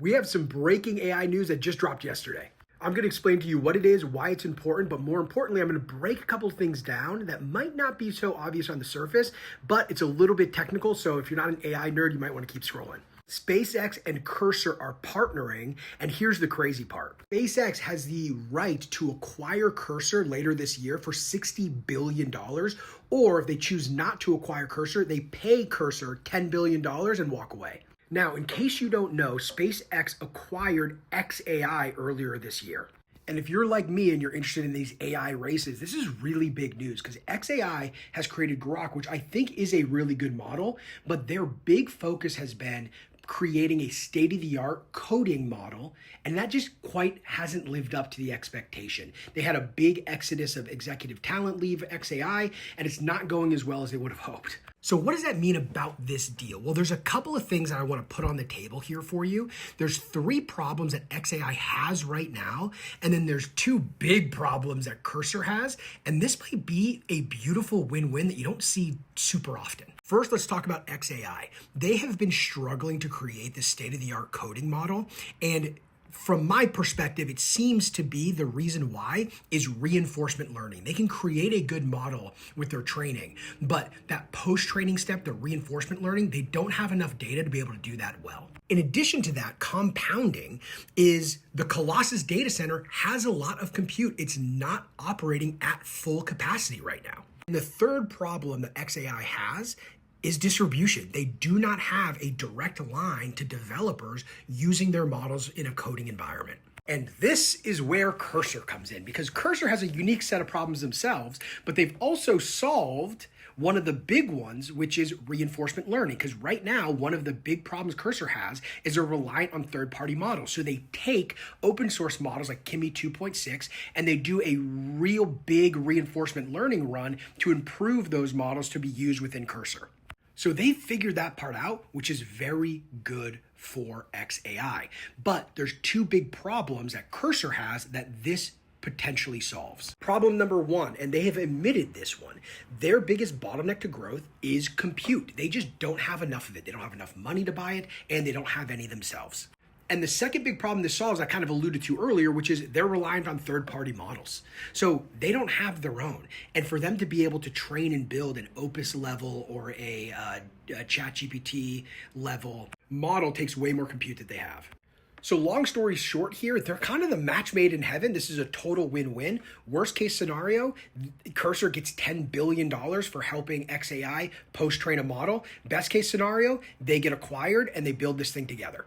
We have some breaking AI news that just dropped yesterday. I'm going to explain to you what it is, why it's important, but more importantly, I'm going to break a couple things down that might not be so obvious on the surface, but it's a little bit technical. So if you're not an AI nerd, you might want to keep scrolling. SpaceX and Cursor are partnering, and here's the crazy part. SpaceX has the right to acquire Cursor later this year for $60 billion, or if they choose not to acquire Cursor, they pay Cursor $10 billion and walk away. Now, in case you don't know, SpaceX acquired xAI earlier this year. And if you're like me and you're interested in these AI races, this is really big news because xAI has created Grok, which I think is a really good model, but their big focus has been creating a state-of-the-art coding model, and that just quite hasn't lived up to the expectation. They had a big exodus of executive talent leave xAI, and it's not going as well as they would have hoped. So what does that mean about this deal? Well, there's a couple of things that I want to put on the table here for you. There's 3 problems that xAI has right now, and then there's 2 big problems that Cursor has, and this might be a beautiful win-win that you don't see super often. First, let's talk about xAI. They have been struggling to create this state-of-the-art coding model, and from my perspective, it seems to be the reason why is reinforcement learning. They can create a good model with their training, but that post-training step, the reinforcement learning, they don't have enough data to be able to do that well. In addition to that, compounding is the Colossus data center has a lot of compute. It's not operating at full capacity right now. And the third problem that xAI has is distribution. They do not have a direct line to developers using their models in a coding environment. And this is where Cursor comes in, because Cursor has a unique set of problems themselves, but they've also solved one of the big ones, which is reinforcement learning. Because right now, one of the big problems Cursor has is they're reliant on third-party models. So they take open source models like Kimi 2.6 and they do a real big reinforcement learning run to improve those models to be used within Cursor. So they figured that part out, which is very good for xAI. But there's 2 big problems that Cursor has that this potentially solves. Problem number 1, and they have admitted this one, their biggest bottleneck to growth is compute. They just don't have enough of it. They don't have enough money to buy it, and they don't have any themselves. And the second big problem this solves, I kind of alluded to earlier, which is they're reliant on third-party models. So they don't have their own. And for them to be able to train and build an Opus level or a ChatGPT level model takes way more compute that they have. So long story short here, they're kind of the match made in heaven. This is a total win-win. Worst case scenario, Cursor gets $10 billion for helping xAI post-train a model. Best case scenario, they get acquired and they build this thing together.